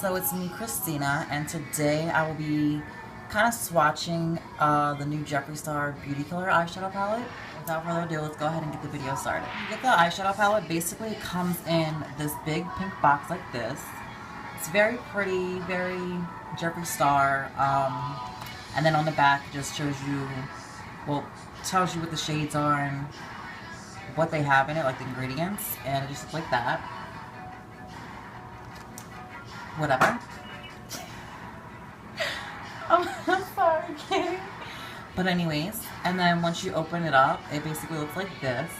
So it's me, Christina, and today I will be kind of swatching the new Jeffree Star Beauty Killer eyeshadow palette. Without further ado, let's go ahead and get the video started. You get the eyeshadow palette. Basically, it comes in this big pink box like this. It's very pretty, very Jeffree Star. And then on the back, it just shows you, well, tells you what the shades are and what they have in it, like the ingredients, and it just looks like that. Whatever. I'm sorry, kidding. But anyways, and then once you open it up, it basically looks like this.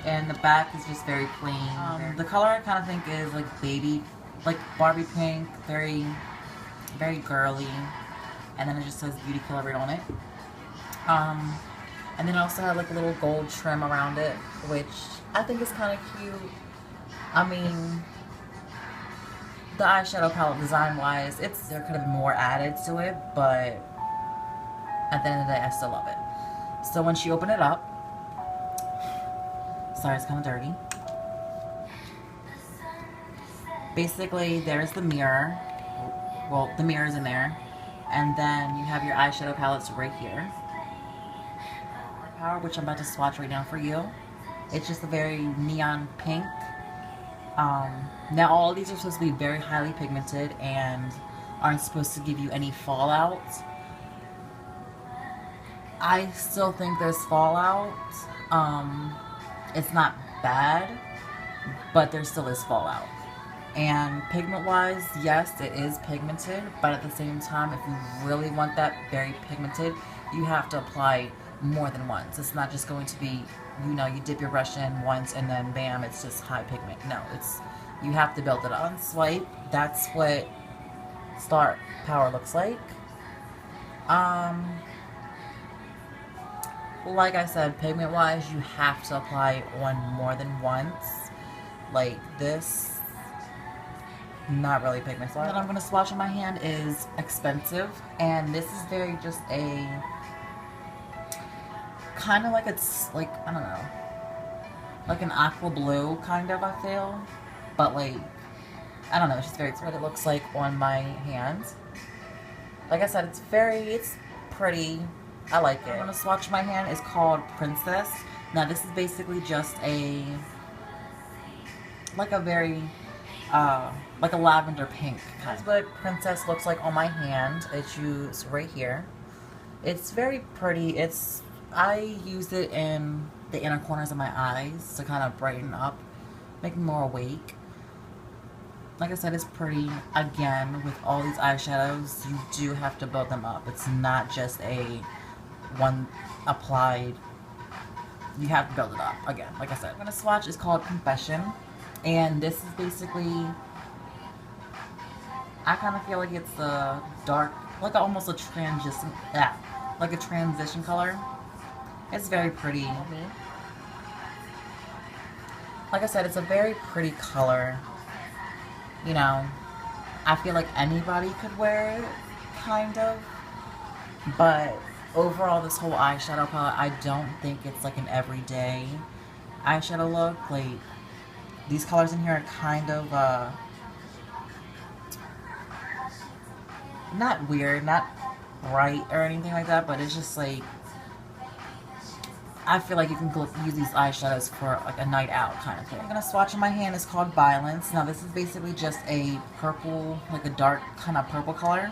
And the back is just very plain. The color I kind of think is like baby, like Barbie pink, very, very girly. And then it just says Beauty Killer right on it. And then it also had like a little gold trim around it, which I think is kind of cute. I mean, the eyeshadow palette design-wise, there could have been more added to it, but at the end of the day, I still love it. So once you open it up, sorry, it's kind of dirty. Basically, there's the mirror. Well, the mirror's in there. And then you have your eyeshadow palettes right here. Which I'm about to swatch right now for you. It's just a very neon pink. Now all of these are supposed to be very highly pigmented and aren't supposed to give you any fallout. I still think there's fallout. It's not bad, but there still is fallout. And pigment wise, yes, it is pigmented, but at the same time, if you really want that very pigmented, you have to apply more than once. It's not just going to be, you know, you dip your brush in once and then bam, it's just high pigment. No, you have to build it up. On swipe, that's what Star Power looks like. Like I said, pigment wise, you have to apply on more than once. Like this, not really pigment. So what I'm going to swatch on my hand is Expensive, and this is very just a kind of like, it's like, I don't know, like an aqua blue kind of, I feel, but like, I don't know, it's just very, it's what it looks like on my hands. Like I said, it's pretty, I like it. I'm gonna swatch my hand is called Princess. Now this is basically just like a very, like a lavender pink kind. That's what Princess looks like on my hand. It's right here. It's very pretty. I use it in the inner corners of my eyes to kind of brighten up, make me more awake. Like I said, it's pretty. Again, with all these eyeshadows, you do have to build them up. It's not just a one applied. You have to build it up. Again, like I said. I'm going to swatch is called Confession. And this is basically, I kind of feel like it's a dark, like almost a like a transition color. It's very pretty. Like I said, it's a very pretty color. You know, I feel like anybody could wear it, kind of. But overall, this whole eyeshadow palette, I don't think it's like an everyday eyeshadow look. Like, these colors in here are kind of, not weird, not bright or anything like that, but it's just like, I feel like you can use these eyeshadows for like a night out kind of thing. I'm going to swatch in my hand is called Violence. Now this is basically just a purple, like a dark kind of purple color.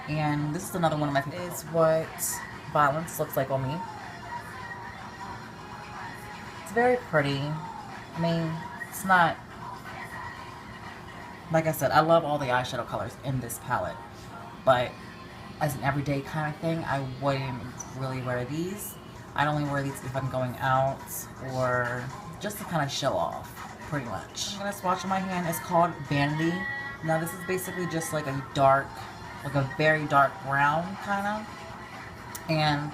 And this is another one of my favorites. Is what Violence looks like on me. It's very pretty. I mean, it's not, like I said, I love all the eyeshadow colors in this palette. But as an everyday kind of thing, I wouldn't really wear these. I'd only wear these if I'm going out or just to kind of show off, pretty much. I'm going to swatch on my hand. It's called Vanity. Now this is basically just like a dark, like a very dark brown kind of. And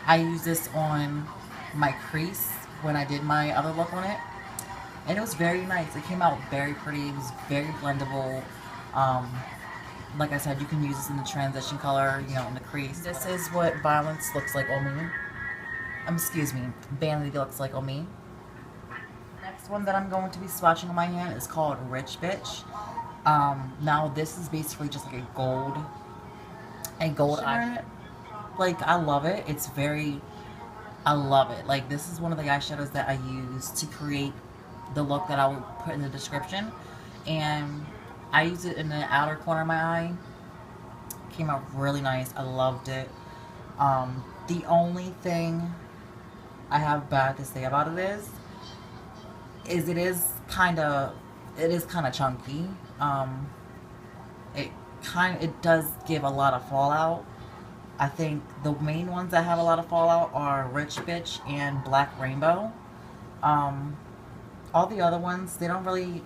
I use this on my crease when I did my other look on it. And it was very nice. It came out very pretty. It was very blendable. Like I said, you can use this in the transition color, you know, in the crease. This is what Violence looks like on me. Excuse me, Vanity looks like on me. Next one that I'm going to be swatching on my hand is called Rich Bitch. Now this is basically just like a gold eye. Like, I love it. It's very, I love it. Like, this is one of the eyeshadows that I use to create the look that I will put in the description. And I use it in the outer corner of my eye. Came out really nice. I loved it. The only thing I have bad to say about it is it is kind of chunky. It does give a lot of fallout. I think the main ones that have a lot of fallout are Rich Bitch and Black Rainbow. All the other ones, they don't really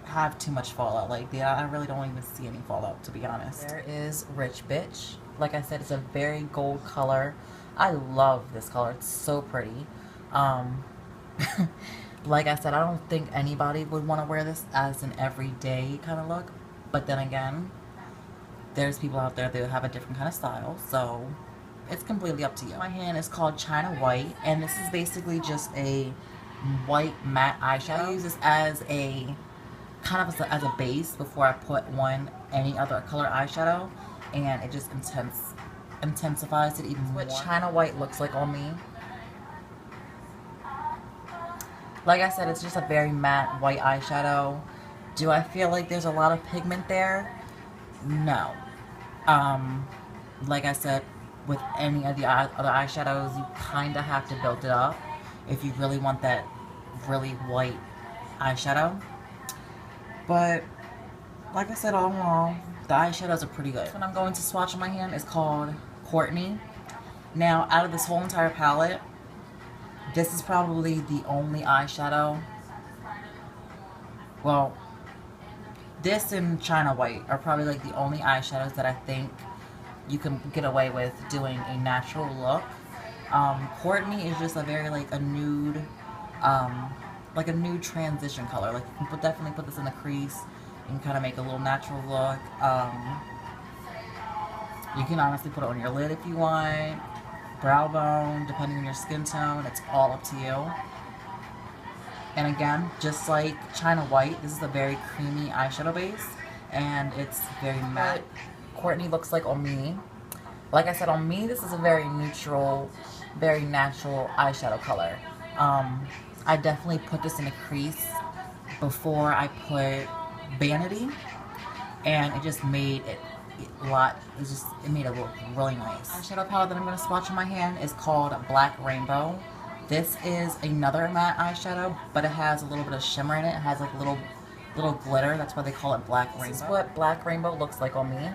have too much fallout. Like, I really don't even see any fallout, to be honest. There is Rich Bitch. Like I said, it's a very gold color. I love this color. It's so pretty. Like I said, I don't think anybody would want to wear this as an everyday kind of look. But then again, there's people out there that have a different kind of style. So it's completely up to you. My hand is called China White. And this is basically just a white matte eyeshadow. I use this as a kind of as a base before I put on any other color eyeshadow. And it just intensifies it even more. What China White looks like on me. Like I said, it's just a very matte white eyeshadow. Do I feel like there's a lot of pigment there? No. Like I said, with any of the other eyeshadows, you kind of have to build it up if you really want that really white eyeshadow. But like I said, all in all, the eyeshadows are pretty good. What I'm going to swatch on my hand is called Courtney. Now, out of this whole entire palette, this is probably the only eyeshadow. Well, this and China White are probably like the only eyeshadows that I think you can get away with doing a natural look. Courtney is just a very like a nude transition color. Like, you can definitely put this in the crease and kind of make a little natural look. You can honestly put it on your lid if you want, brow bone, depending on your skin tone. It's all up to you. And again, just like China White, this is a very creamy eyeshadow base, and it's very matte. Courtney looks like on me. Like I said, on me, this is a very neutral, very natural eyeshadow color. I definitely put this in a crease before I put Vanity, and it just made it it made it look really nice. Eyeshadow palette that I'm going to swatch on my hand is called Black Rainbow. This is another matte eyeshadow, but it has a little bit of shimmer in it. It has like little glitter. That's why they call it Black Rainbow. This is what Black Rainbow looks like on me.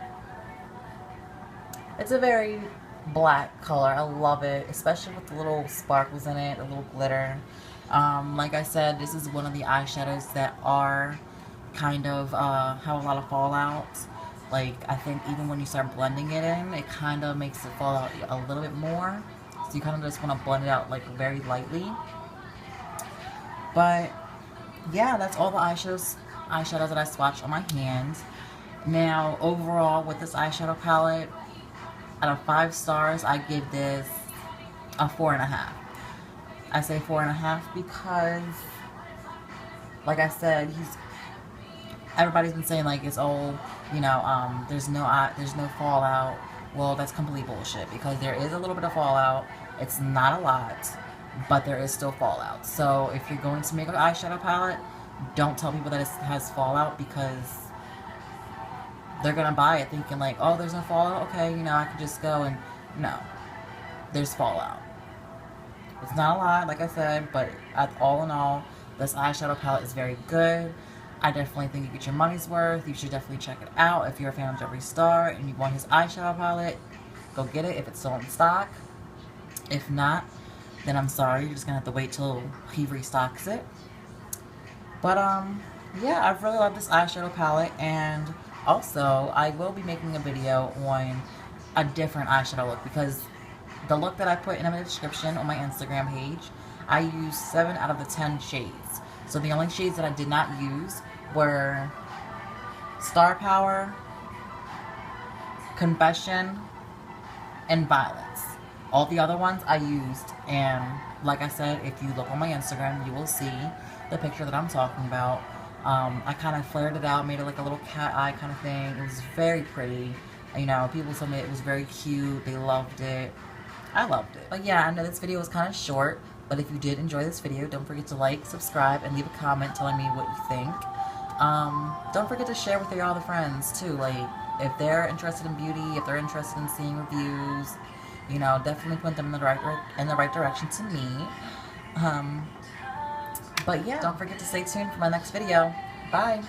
It's a very black color. I love it, especially with the little sparkles in it, the little glitter. Like I said, this is one of the eyeshadows that are kind of have a lot of fallout. Like, I think even when you start blending it in, it kind of makes it fall out a little bit more. So you kind of just want to blend it out like very lightly. But yeah, that's all the eyeshadows that I swatched on my hands. Now, overall, with this eyeshadow palette, out of 5 stars, I give this a 4.5. I say 4.5 because, like I said, everybody's been saying like it's old, you know, there's no fallout. Well, that's complete bullshit, because there is a little bit of fallout. It's not a lot, but there is still fallout. So if you're going to make an eyeshadow palette, don't tell people that it has fallout, because they're gonna buy it thinking like, oh, there's no fallout, okay, you know, I could just go. And no, there's fallout. It's not a lot, like I said, but all in all, this eyeshadow palette is very good. I definitely think you get your money's worth. You should definitely check it out. If you're a fan of Jeffree Star and you want his eyeshadow palette, go get it if it's still in stock. If not, then I'm sorry, you're just gonna have to wait till he restocks it. But yeah, I've really loved this eyeshadow palette, and also I will be making a video on a different eyeshadow look, because the look that I put in the description on my Instagram page, I used 7 out of the 10 shades. So the only shades that I did not use were Star Power, Confession, and Violence. All the other ones I used, and like I said, if you look on my Instagram, you will see the picture that I'm talking about. I kind of flared it out, made it like a little cat eye kind of thing. It was very pretty. You know, people told me it was very cute. They loved it. I loved it. But yeah, I know this video was kind of short, but if you did enjoy this video, don't forget to like, subscribe, and leave a comment telling me what you think. Don't forget to share with your other friends too. Like, if they're interested in beauty, if they're interested in seeing reviews, you know, definitely point them in the right direction to me. But yeah, don't forget to stay tuned for my next video. Bye.